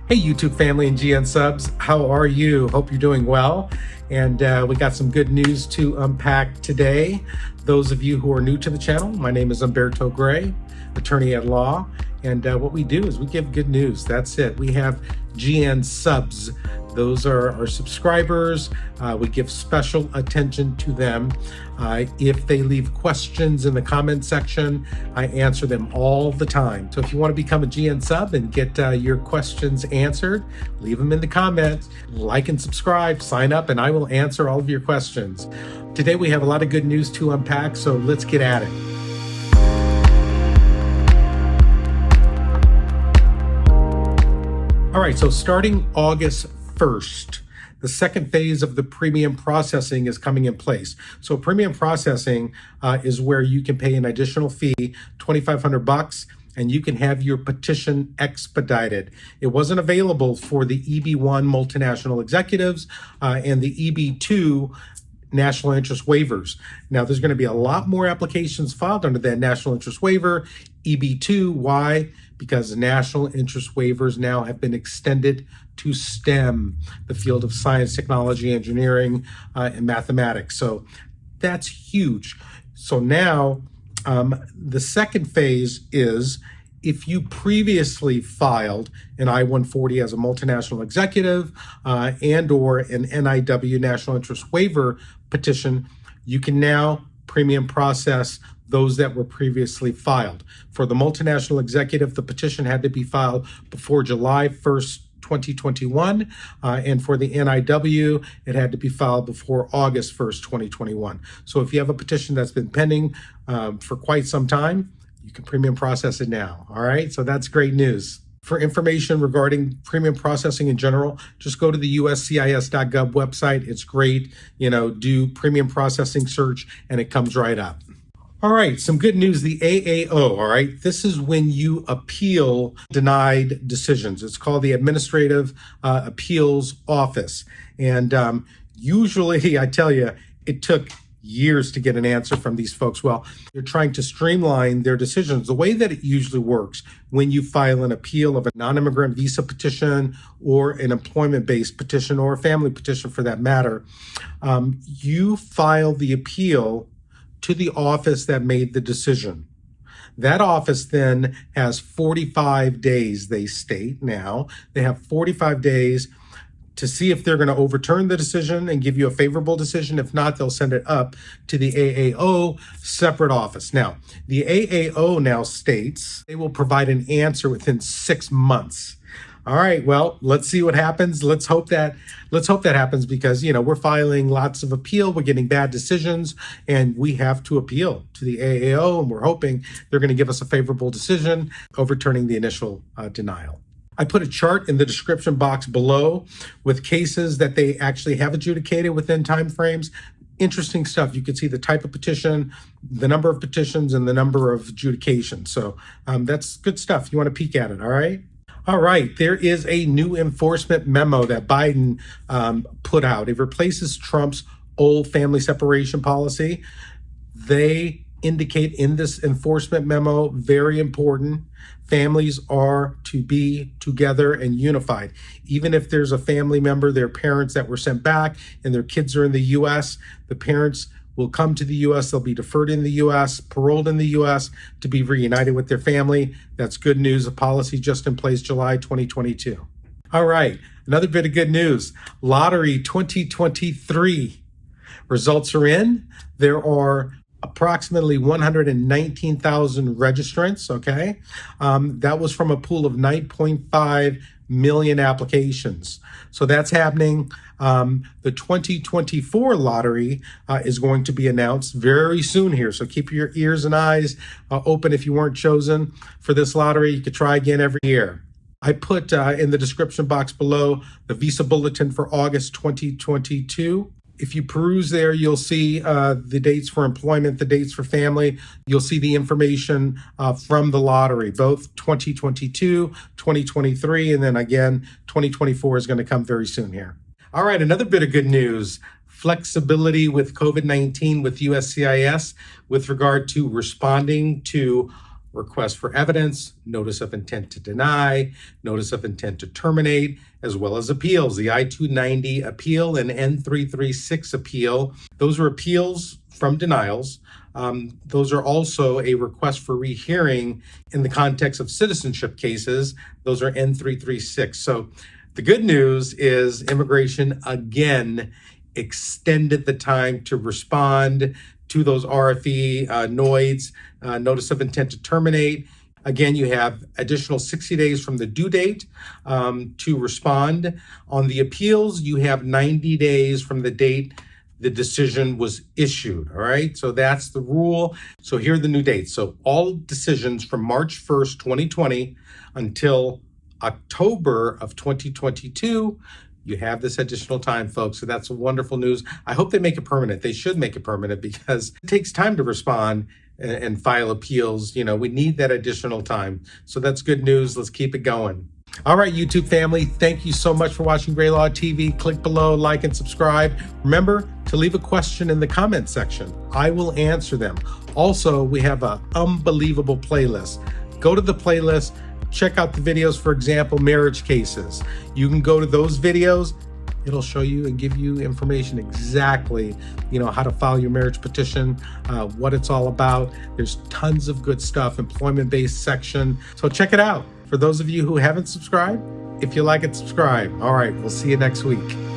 Hey, YouTube family and GN subs, how are you? Hope you're doing well. And we got some good news to unpack today. Those of you who are new to the channel, my name is Humberto Gray, attorney at law. And what we do is we give good news. That's it. We have GN subs. Those are our subscribers. We give special attention to them. If they leave questions in the comment section, I answer them all the time. So if you want to become a GN sub and get your questions answered, leave them in the comments, like and subscribe, sign up, and I will answer all of your questions. Today we have a lot of good news to unpack, so let's get at it. All right, so starting August 1st, the second phase of the premium processing is coming in place. So premium processing is where you can pay an additional fee, $2,500, and you can have your petition expedited. It wasn't available for the EB1 multinational executives and the EB2 national interest waivers. Now, there's going to be a lot more applications filed under that national interest waiver. EB2, why? Because national interest waivers now have been extended to STEM, the field of science, technology, engineering, and mathematics. So that's huge. So now the second phase is if you previously filed an I-140 as a multinational executive and or an NIW national interest waiver petition, you can now premium process those that were previously filed. For the multinational executive, the petition had to be filed before July 1st, 2021, and for the NIW, it had to be filed before August 1st, 2021. So if you have a petition that's been pending for quite some time, you can premium process it now. All right, so that's great news. For information regarding premium processing in general, just go to the USCIS.gov website. It's great. Do premium processing search and it comes right up. All right, some good news, the AAO, all right? This is when you appeal denied decisions. It's called the Administrative Appeals Office. And usually, I tell you, it took years to get an answer from these folks. Well, they're trying to streamline their decisions. The way that it usually works when you file an appeal of a non-immigrant visa petition or an employment-based petition or a family petition for that matter, you file the appeal to the office that made the decision. That office then has 45 days, they state now. They have 45 days to see if they're going to overturn the decision and give you a favorable decision. If not, they'll send it up to the AAO separate office. Now, the AAO now states they will provide an answer within 6 months. All right, well, let's see what happens. Let's hope that happens because, we're filing lots of appeal. We're getting bad decisions and we have to appeal to the AAO and we're hoping they're going to give us a favorable decision overturning the initial denial. I put a chart in the description box below with cases that they actually have adjudicated within timeframes. Interesting stuff. You can see the type of petition, the number of petitions, and the number of adjudications. So that's good stuff. You want to peek at it, all right? All right, there is a new enforcement memo that Biden put out. It replaces Trump's old family separation policy. They indicate in this enforcement memo, very important, families are to be together and unified. Even if there's a family member, their parents that were sent back and their kids are in the U.S., the parents will come to the U.S., they'll be deferred in the U.S., paroled in the U.S. to be reunited with their family. That's good news. A policy just in place July 2022. All right, another bit of good news. Lottery 2023 results are in. There are approximately 119,000 registrants, okay? That was from a pool of 9.5 million applications. So that's happening. The 2024 lottery is going to be announced very soon here. So keep your ears and eyes open if you weren't chosen for this lottery. You could try again every year. I put in the description box below the visa bulletin for August 2022. If you peruse there, you'll see the dates for employment, the dates for family. You'll see the information from the lottery, both 2022, 2023, and then again, 2024 is going to come very soon here. All right, another bit of good news. Flexibility with COVID-19 with USCIS with regard to responding to request for evidence, notice of intent to deny, notice of intent to terminate, as well as appeals, the I-290 appeal and N-336 appeal. Those are appeals from denials. Those are also a request for rehearing in the context of citizenship cases. Those are N-336. So the good news is immigration again extended the time to respond to those RFE, NOIDs, notice of intent to terminate. Again, you have additional 60 days from the due date to respond. On the appeals, you have 90 days from the date the decision was issued, all right? So that's the rule. So here are the new dates. So all decisions from March 1st, 2020 until October of 2022, you have this additional time, folks. So that's wonderful news. I hope they make it permanent. They should make it permanent because it takes time to respond and file appeals. You know, we need that additional time. So that's good news. Let's keep it going. All right, YouTube family, thank you so much for watching GrayLaw TV. Click below, like, and subscribe. Remember to leave a question in the comment section. I will answer them. Also, we have an unbelievable playlist. Go to the playlist, check out the videos, for example, marriage cases. You can go to those videos. It'll show you and give you information exactly, how to file your marriage petition, what it's all about. There's tons of good stuff, employment-based section. So check it out. For those of you who haven't subscribed, if you like it, subscribe. All right, we'll see you next week.